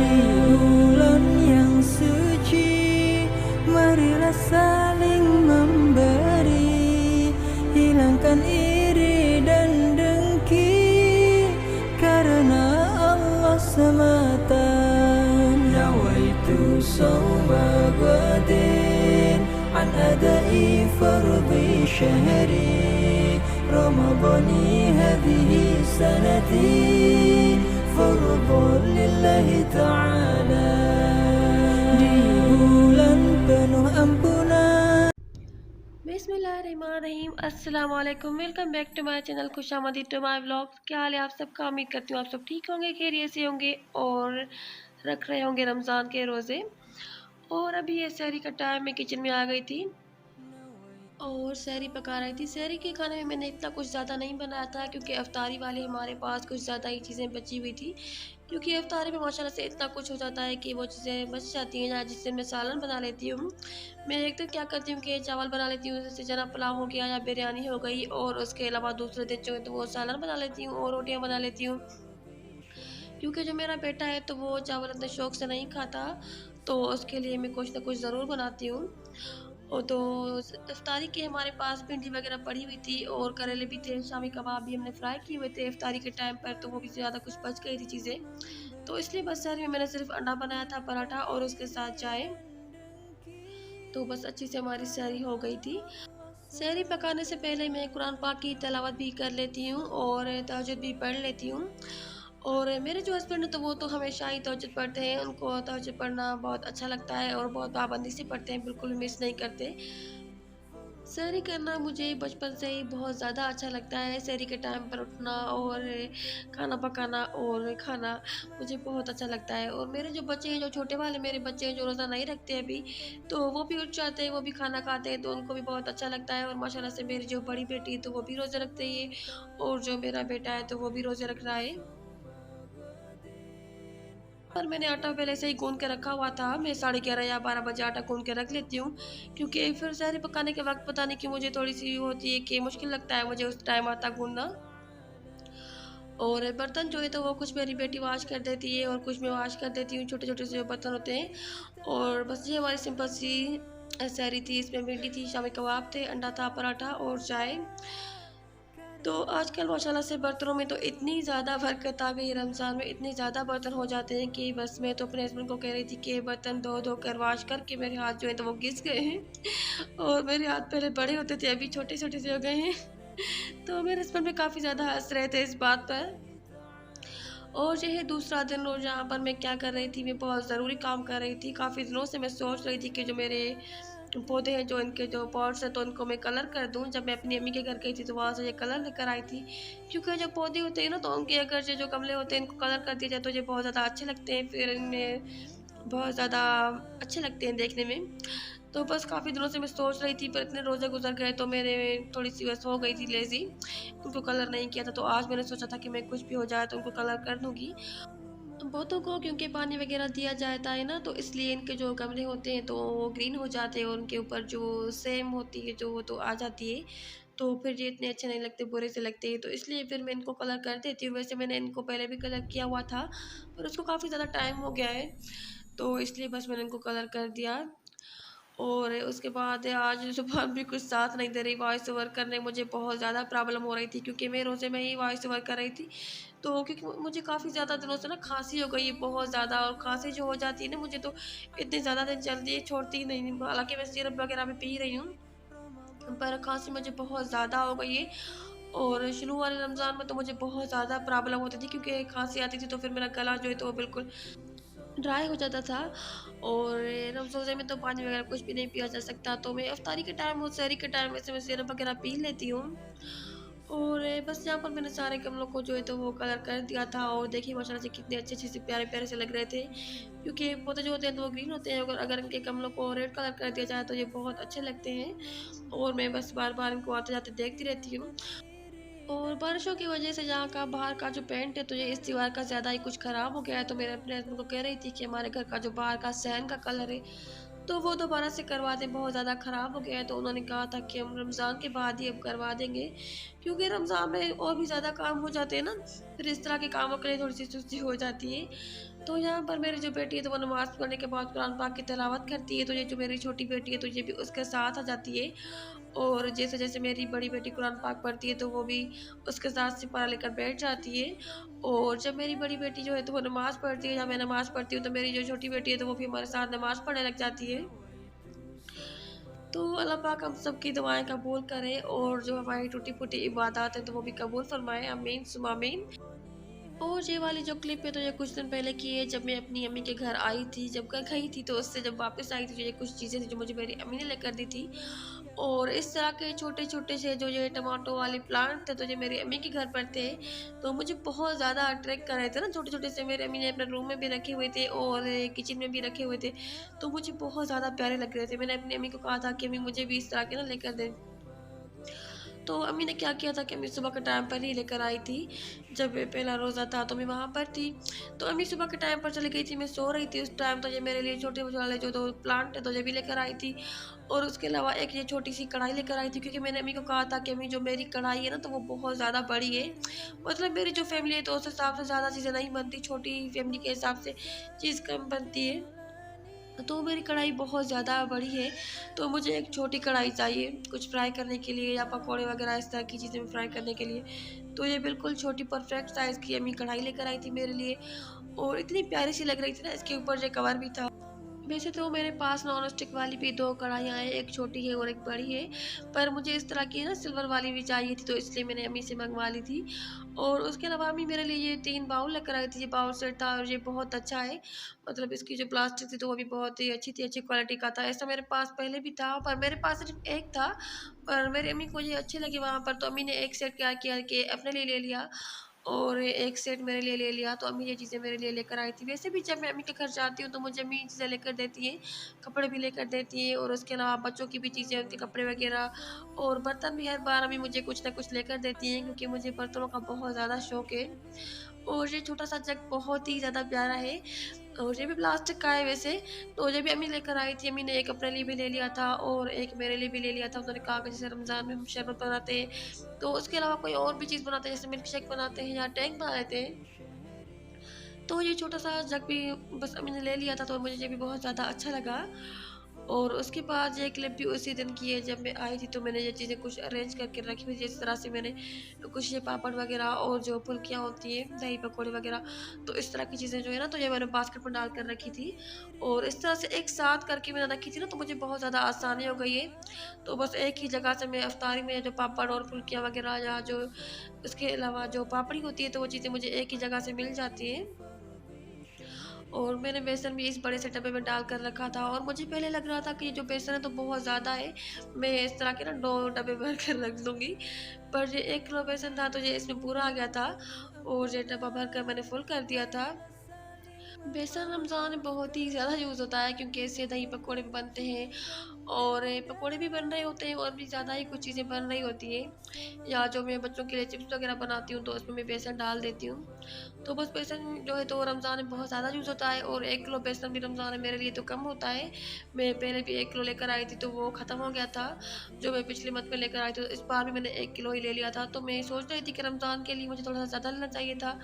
Di bulan yang suci, marilah saling memberi, hilangkan iri dan dengki, karena Allah semata. Nawaitu sawma ghadin an adai fardhi syahri ramadhani hadhihi sanati fardhu lillahi ta'ala. Di bulan penuh ampunan. बिस्मिल्लाहिर्रहमानिर्रहीम, अस्सलाम वालेकुम। Welcome back to my channel खुशामदीद to my vlogs. क्या हाल है आप सबका? उम्मीद करती हूँ आप सब ठीक होंगे, खैरियत से होंगे और रख रहे होंगे रमज़ान के रोज़े। और अभी ये सहरी का टाइम, मैं किचन में आ गई थी और सहरी पका रही थी। सहरी के खाने में मैंने इतना कुछ ज़्यादा नहीं बनाया था क्योंकि अफ्तारी वाले हमारे पास कुछ ज़्यादा ही चीज़ें बची हुई थी, क्योंकि अफ्तारी में माशाल्लाह से इतना कुछ हो जाता है कि वो चीज़ें बच जाती हैं, जिससे मैं सालन बना लेती हूँ। मैं एक दिन क्या करती हूँ कि चावल बना लेती हूँ, जैसे चना पुलाव हो गया या बिरयानी हो गई, और उसके अलावा दूसरे दिन जो है तो वो सालन बना लेती हूँ और रोटियाँ बना लेती हूँ। क्योंकि जो मेरा बेटा है तो वो चावल इतने शौक से नहीं खाता, तो उसके लिए मैं कुछ ना कुछ ज़रूर बनाती हूँ। और तो इफ्तारी के हमारे पास भिंडी वगैरह पड़ी हुई थी और करेले भी थे, शामी कबाब भी हमने फ्राई किए हुए थे इफ्तारी के टाइम पर, तो वो भी ज़्यादा कुछ बच गई थी चीज़ें, तो इसलिए बस सहरी में मैंने सिर्फ अंडा बनाया था, पराठा और उसके साथ चाय। तो बस अच्छी से हमारी सहरी हो गई थी। सहरी पकाने से पहले मैं कुरान पाक की तिलावत भी कर लेती हूँ और तहज्जुद भी पढ़ लेती हूँ। और मेरे जो हस्बैंड हैं तो वो तो हमेशा ही तहज्जुद पढ़ते हैं, उनको तहज्जुद पढ़ना बहुत अच्छा लगता है और बहुत पाबंदी से पढ़ते हैं, बिल्कुल मिस नहीं करते। सहरी करना मुझे बचपन से ही बहुत ज़्यादा अच्छा लगता है। सहरी के टाइम पर उठना और खाना पकाना और खाना मुझे बहुत अच्छा लगता है। और मेरे जो बच्चे हैं, जो छोटे वाले मेरे बच्चे हैं जो रोज़ा नहीं रखते अभी, तो वो भी उठ जाते हैं, वो भी खाना खाते हैं, तो उनको भी बहुत अच्छा लगता है। और माशाल्लाह से मेरी जो बड़ी बेटी है तो वो भी रोज़े रखती है और जो मेरा बेटा है तो वो भी रोज़े रख रहा है। पर मैंने आटा पहले से ही गूँध के रखा हुआ था। मैं 11:30 या 12 बजे आटा गूँध के रख लेती हूँ, क्योंकि फिर सहरी पकाने के वक़्त पता नहीं क्यों मुझे थोड़ी-सी होती है कि मुश्किल लगता है मुझे उस टाइम आटा गूँधना। और बर्तन जो है तो वो कुछ मेरी बेटी वॉश कर देती है और कुछ मैं वॉश कर देती हूँ, छोटे-छोटे से जो बर्तन होते हैं। और बस ये हमारी सिंपल सी सहरी थी। इसमें भिंडी थी, शामी कबाब थे, अंडा था, पराठा और चाय। तो आजकल माशाल्लाह से बर्तनों में तो इतनी ज़्यादा बरकत आ गई है, रमज़ान में इतने ज़्यादा बर्तन हो जाते हैं कि बस मैं तो अपने हस्बैंड को कह रही थी कि बर्तन धो-धो कर वॉश करके मेरे हाथ जो है तो वो घिस गए हैं और मेरे हाथ पहले बड़े होते थे, अभी छोटे-छोटे से हो गए हैं। तो मेरे हस्बैंड भी काफ़ी ज़्यादा हँस रहे थे इस बात पर। और जो है दूसरा दिन, और जहाँ पर मैं क्या कर रही थी, मैं बहुत ज़रूरी काम कर रही थी। काफ़ी दिनों से मैं सोच रही थी कि जो मेरे पौधे हैं, जो इनके जो पॉट्स हैं, तो इनको मैं कलर कर दूँ। जब मैं अपनी अम्मी के घर गई थी तो वहाँ से ये कलर लेकर आई थी, क्योंकि जो पौधे होते हैं ना तो उनके अगर जो गमले होते हैं इनको कलर कर दिया जाए तो ये बहुत ज़्यादा अच्छे लगते हैं, फिर इनमें बहुत ज़्यादा अच्छे लगते हैं देखने में। तो बस काफ़ी दिनों से मैं सोच रही थी, पर इतने रोज़े गुज़र गए तो मेरे थोड़ी-सी बस हो गई थी लेज़ी, उनको कलर नहीं किया था। तो आज मैंने सोचा था कि मैं कुछ भी हो जाए तो उनको कलर कर दूँगी। पौधों को क्योंकि पानी वगैरह दिया जाता है ना, तो इसलिए इनके जो गमले होते हैं तो वो ग्रीन हो जाते हैं और उनके ऊपर जो सेम होती है जो वो तो आ जाती है, तो फिर ये इतने अच्छे नहीं लगते, बुरे से लगते हैं, तो इसलिए फिर मैं इनको कलर कर देती हूँ। वैसे मैंने इनको पहले भी कलर किया हुआ था, पर उसको काफ़ी ज़्यादा टाइम हो गया है, तो इसलिए बस मैंने इनको कलर कर दिया। और उसके बाद आज सुबह भी कुछ साथ नहीं दे रही, वॉइस ओवर करने मुझे बहुत ज़्यादा प्रॉब्लम हो रही थी, क्योंकि मैं रोज़े में ही वॉइस ओवर कर रही थी। तो क्योंकि मुझे काफ़ी ज़्यादा दिनों से ना खांसी हो गई है बहुत ज़्यादा, और खांसी जो हो जाती है ना मुझे तो इतने ज़्यादा दिन चलती है, छोड़ती ही नहीं। हालाँकि मैं सिरप वगैरह भी पी रही हूँ, पर खांसी मुझे बहुत ज़्यादा हो गई है। और शुरू वाले रमज़ान में तो मुझे बहुत ज़्यादा प्रॉब्लम होती थी, क्योंकि खांसी आती थी तो फिर मेरा गला जो है तो वो बिल्कुल ड्राई हो जाता था। और रोज़े में तो पानी वगैरह कुछ भी नहीं पिया जा सकता, तो मैं इफ्तारी के टाइम और सहरी के टाइम वैसे मैं सिरप वगैरह पी लेती हूँ। और बस यहाँ पर मैंने सारे गमलों को जो है तो वो कलर कर दिया था, और देखिए माशाल्लाह से कितने अच्छे-अच्छे से प्यारे-प्यारे से लग रहे थे, क्योंकि पौधे जो होते हैं तो वो ग्रीन होते हैं, अगर अगर इनके गमलों को रेड कलर कर दिया जाए तो ये बहुत अच्छे लगते हैं। और मैं बस बार-बार इनको आते-जाते देखती रहती हूँ। और बारिशों की वजह से जहाँ का बाहर का जो पेंट है तो ये इस दीवार का ज़्यादा ही कुछ ख़राब हो गया है, तो मेरे अपने हस्बैंड को कह रही थी कि हमारे घर का जो बाहर का सहन का कलर है तो वो दोबारा से करवाते बहुत ज़्यादा ख़राब हो गया है, तो उन्होंने कहा था कि हम रमज़ान के बाद ही अब करवा देंगे, क्योंकि रमज़ान में और भी ज़्यादा काम हो जाते हैं ना, फिर इस तरह के कामों के लिए थोड़ी-सी सुस्ती हो जाती है। तो यहाँ पर मेरी जो बेटी है तो वो नमाज़ पढ़ने के बाद कुरान पाक की तिलावत करती है, तो ये जो मेरी छोटी बेटी है तो ये भी उसके साथ आ जाती है। और जैसे-जैसे मेरी बड़ी बेटी कुरान पाक पढ़ती है तो वो भी उसके साथ सिपारा लेकर बैठ जाती है। और जब मेरी बड़ी बेटी जो है तो वो नमाज़ पढ़ती है या मैं नमाज़ पढ़ती हूँ, तो मेरी जो छोटी बेटी है तो वो भी हमारे साथ नमाज़ पढ़ने लग जाती है। तो अल्लाह पाक हम सबकी दुआएँ कबूल करे और जो हमारी टूटी-फूटी इबादत है तो वो भी कबूल फरमाए, आमीन सुम्मा आमीन। और ये वाली जो क्लिप है तो ये कुछ दिन पहले की है, जब मैं अपनी अम्मी के घर आई थी, जब घर गई थी तो उससे जब वापस आई थी तो ये कुछ चीज़ें थी जो मुझे मेरी अम्मी ने लेकर दी थी। और इस तरह के छोटे-छोटे से जो ये टमाटो वाले प्लांट थे तो ये मेरी अम्मी के घर पर थे, तो मुझे बहुत ज़्यादा अट्रैक्ट कर रहे थे ना, छोटे-छोटे से मेरी अम्मी ने अपने रूम में भी रखे हुए थे और किचन में भी रखे हुए थे, तो मुझे बहुत ज़्यादा प्यारे लग रहे थे। मैंने अपनी अम्मी को कहा था कि अम्मी मुझे भी इस तरह के ना लेकर दें। तो अम्मी ने क्या किया था कि अम्मी सुबह के टाइम पर ही लेकर आई थी। जब पहला रोज़ा था तो मैं वहाँ पर थी। तो अम्मी सुबह के टाइम पर चली गई थी, मैं सो रही थी उस टाइम, तो ये मेरे लिए छोटे वाले जो 2 प्लांट है तो ये भी लेकर आई थी। और उसके अलावा एक ये छोटी-सी कढ़ाई लेकर आई थी, क्योंकि मैंने अम्मी को कहा था कि अम्मी जो मेरी कढ़ाई है ना तो वो बहुत ज़्यादा बड़ी है। मतलब मेरी जो फ़ैमिली है तो उस हिसाब से ज़्यादा चीज़ें नहीं बनती, छोटी फ़ैमिली के हिसाब से चीज़ कम बनती है। तो मेरी कढ़ाई बहुत ज़्यादा बड़ी है, तो मुझे एक छोटी कढ़ाई चाहिए, कुछ फ्राई करने के लिए या पकौड़े वगैरह इस तरह की चीज़ें में फ्राई करने के लिए। तो ये बिल्कुल छोटी परफेक्ट साइज़ की अम्मी कढ़ाई लेकर आई थी मेरे लिए, और इतनी प्यारी-सी लग रही थी ना, इसके ऊपर जो कवर भी था। वैसे तो मेरे पास नॉन स्टिक वाली भी 2 कढ़ाइयाँ हैं, एक छोटी है और एक बड़ी है, पर मुझे इस तरह की ना सिल्वर वाली भी चाहिए थी, तो इसलिए मैंने अम्मी से मंगवा ली थी। और उसके अलावा अम्मी मेरे लिए ये 3 बाउल लेकर आई थी, ये बाउल सेट था और ये बहुत अच्छा है। मतलब इसकी जो प्लास्टिक थी तो वो भी बहुत ही अच्छी थी, अच्छी क्वालिटी का था। ऐसा मेरे पास पहले भी था, पर मेरे पास सिर्फ़ एक था, पर मेरी अम्मी को ये अच्छे लगे वहाँ पर, तो अम्मी ने एक सेट क्या किया कि अपने लिए ले लिया और एक सेट मेरे लिए ले लिया, तो अम्मी ये चीज़ें मेरे लिए लेकर आई थी। वैसे भी जब मैं अम्मी के घर जाती हूँ तो मुझे अम्मी चीज़ें लेकर देती हैं, कपड़े भी लेकर देती हैं और उसके अलावा बच्चों की भी चीज़ें, उनके कपड़े वगैरह और बर्तन भी हर बार अम्मी मुझे कुछ ना कुछ लेकर देती हैं, क्योंकि मुझे बर्तनों का बहुत ज़्यादा शौक है। और ये छोटा-सा जग बहुत ही ज़्यादा प्यारा है और ये भी प्लास्टिक का है वैसे, तो ये भी अम्मी लेकर आई थी। अम्मी ने एक अपने लिए भी ले लिया था और एक मेरे लिए भी ले लिया था। उन्होंने कहा कि जैसे रमज़ान में हम शरबत बनाते हैं, तो उसके अलावा कोई और भी चीज़ बनाते हैं, जैसे मिल्क शेक बनाते हैं या टैंक बना लेते हैं। तो ये छोटा-सा जग भी बस अम्मी ने ले लिया था, तो मुझे ये भी बहुत ज़्यादा अच्छा लगा। और उसके बाद ये क्लिप भी उसी दिन की है, जब मैं आई थी तो मैंने ये चीज़ें कुछ अरेंज करके रखी हुई थी। जिस तरह से मैंने कुछ ये पापड़ वगैरह और जो फुल्कियाँ होती हैं, दही पकौड़े वगैरह, तो इस तरह की चीज़ें जो है ना, तो ये मैंने बास्केट में डाल कर रखी थी। और इस तरह से एक साथ करके मैंने रखी थी ना, तो मुझे बहुत ज़्यादा आसानी हो गई है। तो बस एक ही जगह से मैं इफ्तारी में जो पापड़ और फुल्कियाँ वगैरह या जो उसके अलावा जो पापड़ी होती है, तो वो चीज़ें मुझे एक ही जगह से मिल जाती हैं। और मैंने बेसन भी इस बड़े से डब्बे में डाल कर रखा था, और मुझे पहले लग रहा था कि ये जो बेसन है तो बहुत ज़्यादा है, मैं इस तरह के ना 2 डब्बे भर कर रख दूँगी। पर ये 1 किलो बेसन था तो ये इसमें पूरा आ गया था और ये डब्बा भर कर मैंने फुल कर दिया था। बेसन रमज़ान में बहुत ही ज़्यादा यूज़ होता है, क्योंकि इससे दही पकौड़े भी बनते हैं और पकौड़े भी बन रहे होते हैं और भी ज़्यादा ही कुछ चीज़ें बन रही होती हैं। या जो मैं बच्चों के लिए चिप्स वगैरह बनाती हूँ तो उसमें मैं बेसन डाल देती हूँ। तो बस बेसन जो है तो रमज़ान में बहुत ज़्यादा यूज़ होता है, और 1 किलो बेसन भी रमज़ान में मेरे लिए तो कम होता है। मैं पहले भी 1 किलो लेकर आई थी तो वो ख़त्म हो गया था, जो मैं पिछले मंथ में लेकर आई थी, तो इस बार भी मैंने 1 किलो ही ले लिया था। तो मैं सोच रही थी कि रमज़ान के लिए मुझे थोड़ा-सा ज़्यादा लेना चाहिए था,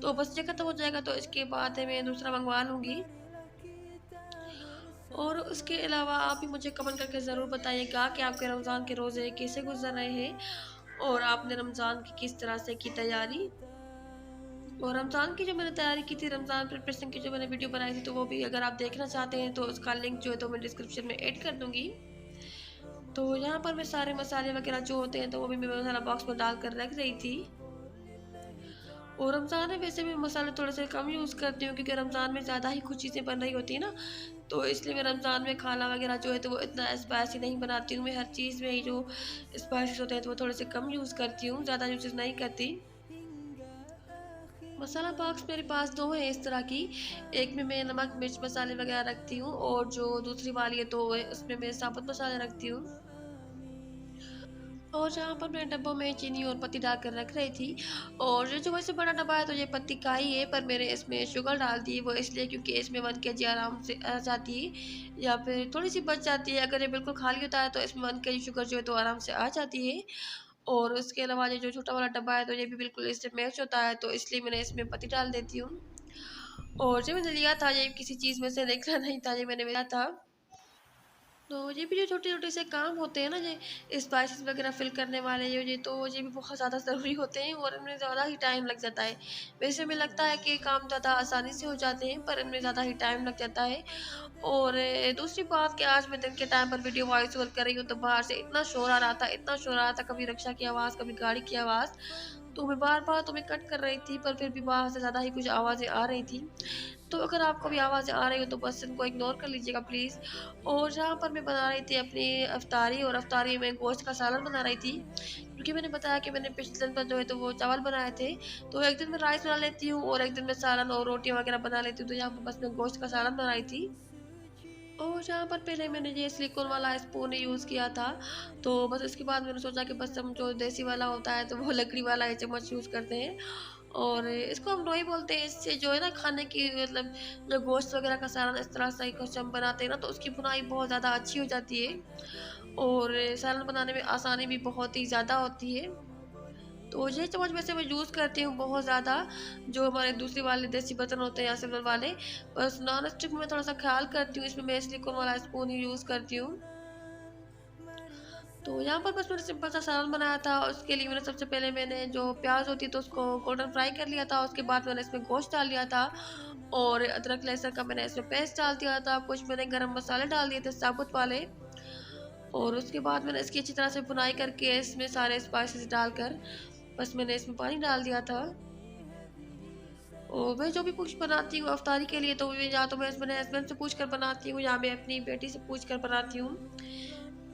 तो बस ये ख़त्म हो जाएगा तो इसके बाद मैं दूसरा मँगवा लूँगी। और उसके अलावा आप भी मुझे कमेंट करके ज़रूर बताइएगा कि आपके रमज़ान के रोज़े कैसे गुज़र रहे हैं और आपने रमज़ान की किस तरह से की तैयारी। और रमज़ान की जो मैंने तैयारी की थी, रमज़ान प्रिपरेशन की जो मैंने वीडियो बनाई थी, तो वो भी अगर आप देखना चाहते हैं तो उसका लिंक जो है तो मैं डिस्क्रिप्शन में ऐड कर दूँगी। तो यहाँ पर मैं सारे मसाले वगैरह जो होते हैं तो वो भी मैं मसाला बॉक्स में डाल कर रख रही थी। और रमज़ान में वैसे भी मसाले थोड़े से कम यूज़ करती हूँ, क्योंकि रमज़ान में ज़्यादा ही कुछ चीज़ें बन रही होती हैं ना, तो इसलिए मैं रमज़ान में खाना वगैरह जो है तो वो इतना स्पाइसी नहीं बनाती हूँ। मैं हर चीज़ में ही जो स्पाइसेस होते हैं तो वो थोड़े से कम यूज़ करती हूँ, ज़्यादा यूज़ नहीं करती। मसाला बॉक्स मेरे पास 2 हैं इस तरह की, एक में मैं नमक मिर्च मसाले वगैरह रखती हूँ और जो दूसरी वाली है तो उसमें मैं साबुत मसाले रखती हूँ। और जहाँ पर मैं डब्बों में चीनी और पत्ती डालकर रख रही थी, और जो जो वैसे बड़ा डब्बा है तो ये पत्ती का ही है, पर मैंने इसमें शुगर डाल दी, वो इसलिए क्योंकि इसमें 1 केजी आराम से आ जाती है, या फिर थोड़ी-सी बच जाती है। अगर ये बिल्कुल खाली होता है तो इसमें 1 केजी शुगर जो है तो आराम से आ जाती है। और उसके अलावा ये जो छोटा वाला डब्बा है तो ये भी बिल्कुल इससे मैच होता है, तो इसलिए मैंने इसमें पत्ती डाल देती हूँ। और जो मैंने लिया था ये किसी चीज़ में से निकला नहीं था, ये मैंने लिया था। तो ये भी जो छोटे-छोटे से काम होते हैं ना, ये स्पाइसेस वगैरह फ़िल करने वाले ये भी बहुत ज़्यादा ज़रूरी होते हैं, और इनमें ज़्यादा ही टाइम लग जाता है। वैसे हमें लगता है कि काम ज़्यादा आसानी से हो जाते हैं, पर इनमें ज़्यादा ही टाइम लग जाता है। और दूसरी बात कि आज मैं दिन के टाइम पर वीडियो वॉइस ओवर कर रही हूँ, तो बाहर से इतना शोर आ रहा था, इतना शोर आ रहा था, कभी रिक्शा की आवाज़, कभी गाड़ी की आवाज़। तो मैं बार-बार तो मैं कट कर रही थी, पर फिर भी बाहर से ज़्यादा ही कुछ आवाज़ें आ रही थी। तो अगर आपको भी आवाज़ें आ रही हो तो बस इनको इग्नोर कर लीजिएगा प्लीज़। और जहाँ पर मैं बना रही थी अपनी अफ़्तारी, और अफ़्तारी में गोश्त का सालन बना रही थी, क्योंकि मैंने बताया कि मैंने पिछले दिन पर जो है तो वो चावल बनाए थे। तो एक दिन मैं राइस बना लेती हूँ और एक दिन मैं सालन और रोटियाँ वग़ैरह बना लेती हूँ, तो यहाँ पर बस मैं गोश्त का सालन बनाई थी। और जहाँ पर पहले मैंने ये सिलिकॉन वाला स्पून यूज़ किया था, तो बस उसके बाद मैंने सोचा कि बस हम जो देसी वाला होता है तो वो लकड़ी वाला ही चम्मच यूज़ करते हैं। और इसको हम लोई बोलते हैं। इससे जो है ना खाने की मतलब जो गोश्त वगैरह का सालन इस तरह से कुछ हम बनाते हैं ना, तो उसकी बुनाई बहुत ज़्यादा अच्छी हो जाती है, और सालन बनाने में आसानी भी बहुत ही ज़्यादा होती है। तो ये चम्मच वैसे मैं यूज़ करती हूँ बहुत ज़्यादा, जो हमारे दूसरे वाले देसी बर्तन होते हैं या सिल्वर वाले। बस नॉन स्टिक में थोड़ा-सा ख़्याल करती हूँ, इसमें मैं सिलिकॉन वाला स्पून ही यूज़ करती हूँ। तो यहाँ पर बस मैंने सिंपल सा सालन बनाया था। उसके लिए मैंने सबसे पहले मैंने जो प्याज़ होती है तो उसको गोल्डन फ्राई कर लिया था, उसके बाद मैंने इसमें गोश्त डाल लिया था, और अदरक लहसुन का मैंने इसमें पेस्ट डाल दिया था, कुछ मैंने गरम मसाले डाल दिए थे साबुत वाले। और उसके बाद मैंने इसकी अच्छी तरह से भुनाई करके इसमें सारे स्पाइसेस डालकर बस मैंने इसमें पानी डाल दिया था। और मैं जो भी कुछ बनाती हूँ अफ्तारी के लिए, तो मैं या तो मैं अपने हस्बैंड से पूछ कर बनाती हूँ, या मैं अपनी बेटी से पूछ कर बनाती हूँ,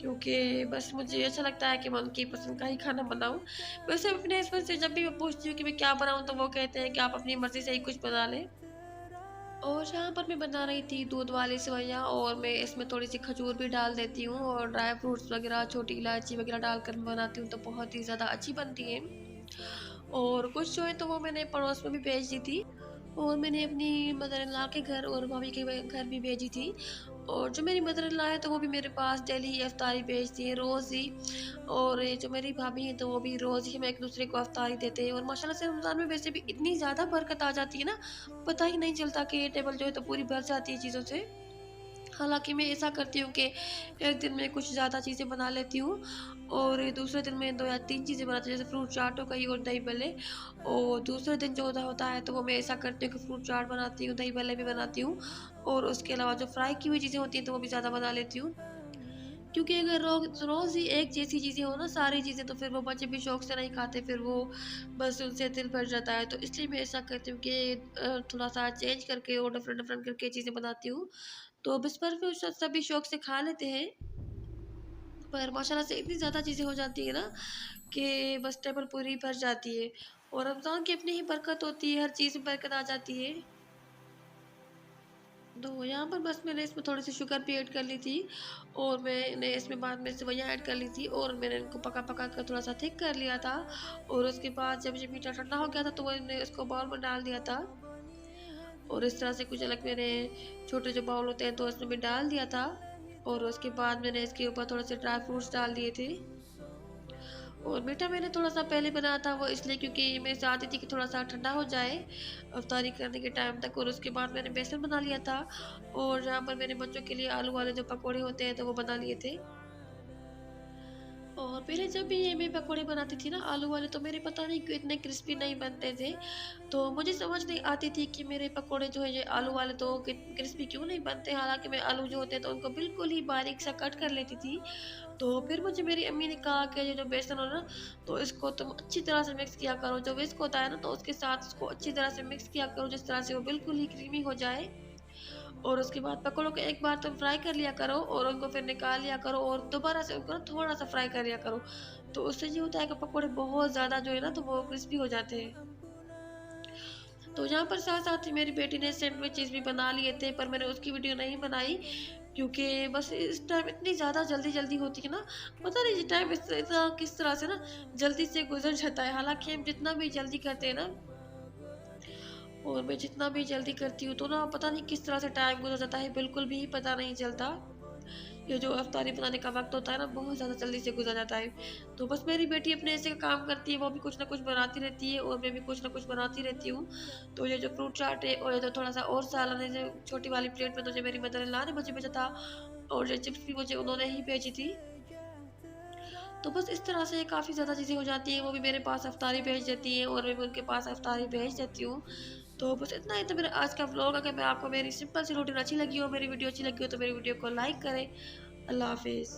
क्योंकि बस मुझे अच्छा लगता है कि मैं उनकी पसंद का ही खाना बनाऊँ। वैसे अपने हस्बैंड से जब भी मैं पूछती हूँ कि मैं क्या बनाऊँ, तो वो कहते हैं कि आप अपनी मर्ज़ी से ही कुछ बना लें। और जहाँ पर मैं बना रही थी दूध वाली सेवइयाँ, और मैं इसमें थोड़ी-सी खजूर भी डाल देती हूँ, और ड्राई फ्रूट्स वगैरह, छोटी इलायची वगैरह डालकर बनाती हूँ, तो बहुत ही ज़्यादा अच्छी बनती है। और कुछ जो है तो वो मैंने पड़ोस में भी भेज दी थी, और मैंने अपनी मदर इन लॉ के घर और भाभी के घर भी भेजी थी। और जो मेरी मदर इन लॉ है तो वो भी मेरे पास डेली ही इफ्तारी भेजती है, रोज़ ही। और ये जो मेरी भाभी है तो वो भी रोज़ ही हम एक दूसरे को इफ्तारी देते हैं, और माशाल्लाह से रमज़ान में वैसे भी इतनी ज़्यादा बरकत आ जाती है ना, पता ही नहीं चलता कि ये टेबल जो है तो पूरी भर जाती है चीज़ों से। हालाँकि मैं ऐसा करती हूँ कि एक दिन मैं कुछ ज़्यादा चीज़ें बना लेती हूँ, और दूसरे दिन मैं 2 या 3 चीज़ें बनाती हूँ, जैसे फ्रूट चाट हो गई और दही भल्ले। और दूसरे दिन जो होता है तो वो मैं ऐसा करती हूँ कि फ्रूट चाट बनाती हूँ, दही भल्ले भी बनाती हूँ, और उसके अलावा जो फ्राई की हुई चीज़ें होती हैं तो वो भी ज़्यादा बना लेती हूँ। क्योंकि अगर रोज़ ही एक जैसी चीज़ें हो ना सारी चीज़ें, तो फिर वो बच्चे भी शौक से नहीं खाते, फिर वो बस उनसे दिल भर जाता है। तो इसलिए मैं ऐसा करती हूँ कि थोड़ा-सा चेंज करके और डिफरेंट-डिफरेंट करके चीज़ें बनाती हूँ। तो बस पर फिर सभी शौक से खा लेते हैं, पर माशाल्लाह से इतनी ज़्यादा चीज़ें हो जाती है ना कि बस टेबल पूरी भर जाती है। और रमज़ान की अपनी ही बरकत होती है, हर चीज़ में बरकत आ जाती है। तो यहाँ पर बस मैंने इसमें थोड़ी-सी शुगर भी ऐड कर ली थी, और मैंने इसमें बाद में सेवइयाँ ऐड कर ली थी, और मैंने इनको पका-पका कर थोड़ा-सा थिक कर लिया था। और उसके बाद जब ये मीठा ठंडा हो गया था तो मैंने इसको बाउल में डाल दिया था, और इस तरह से कुछ अलग मैंने छोटे जो बाउल होते हैं तो उसमें भी डाल दिया था। और उसके बाद मैंने इसके ऊपर थोड़े से ड्राई फ्रूट्स डाल दिए थे। और मीठा मैंने थोड़ा-सा पहले बनाया था, वो इसलिए क्योंकि मैं चाहती थी कि थोड़ा-सा ठंडा हो जाए अफ्तारी करने के टाइम तक। और उसके बाद मैंने बेसन बना लिया था, और जहाँ पर मैंने बच्चों के लिए आलू वाले जो पकौड़े होते हैं तो वो बना लिए थे। और पहले जब भी ये मैं पकौड़े बनाती थी ना आलू वाले, तो मेरे पता नहीं क्यों इतने क्रिस्पी नहीं बनते थे। तो मुझे समझ नहीं आती थी कि मेरे पकौड़े जो है ये आलू वाले तो क्रिस्पी क्यों नहीं बनते, हालांकि मैं आलू जो होते हैं तो उनको बिल्कुल ही बारीक सा कट कर लेती थी। तो फिर मुझे मेरी अम्मी ने कहा कि ये जो बेसन हो ना, तो इसको तुम अच्छी तरह से मिक्स किया करो, जो विस्क होता है ना तो उसके साथ उसको अच्छी तरह से मिक्स किया करो, जिस तरह से वो बिल्कुल ही क्रीमी हो जाए। और उसके बाद पकौड़ों को एक बार तुम फ्राई कर लिया करो, और उनको फिर निकाल लिया करो, और दोबारा से उनको ना थोड़ा-सा फ्राई कर लिया करो। तो उससे ये होता है कि पकौड़े बहुत ज़्यादा जो है ना तो वो क्रिस्पी हो जाते हैं। तो यहाँ पर साथ-साथ ही मेरी बेटी ने सैंडविचेज़ भी बना लिए थे, पर मैंने उसकी वीडियो नहीं बनाई, क्योंकि बस इस टाइम इतनी ज़्यादा जल्दी-जल्दी होती है ना, पता नहीं ये टाइम इतना किस तरह से ना जल्दी से गुज़र जाता है। हालाँकि हम जितना भी जल्दी करते हैं ना और मैं जितना भी जल्दी करती हूँ तो ना पता नहीं किस तरह से टाइम गुज़र जाता है, बिल्कुल भी पता नहीं चलता। ये जो अफ्तारी बनाने का वक़्त होता है ना, बहुत ज़्यादा जल्दी से गुज़र जाता है। तो बस मेरी बेटी अपने ऐसे काम करती है, वो भी कुछ ना कुछ बनाती रहती है और मैं भी कुछ ना कुछ बनाती रहती हूँ। तो ये जो फ्रूट चाट है और ये जो थोड़ा-सा और सालन है, जो छोटी वाली प्लेट में तो जो मेरी मदर इन लॉ ने मुझे भेजा था और ये चिप्स भी मुझे उन्होंने ही भेजी थी। तो बस इस तरह से काफ़ी ज़्यादा चीज़ें हो जाती हैं, वो भी मेरे पास अफ्तारी भेज देती हैं और मैं भी उनके पास अफ्तारी भेज देती हूँ। तो बस इतना ही था मेरा आज का व्लॉग। अगर मैं आपको मेरी सिंपल सी रूटीन अच्छी लगी हो, मेरी वीडियो अच्छी लगी हो तो मेरी वीडियो को लाइक करें। अल्लाह हाफ़िज़।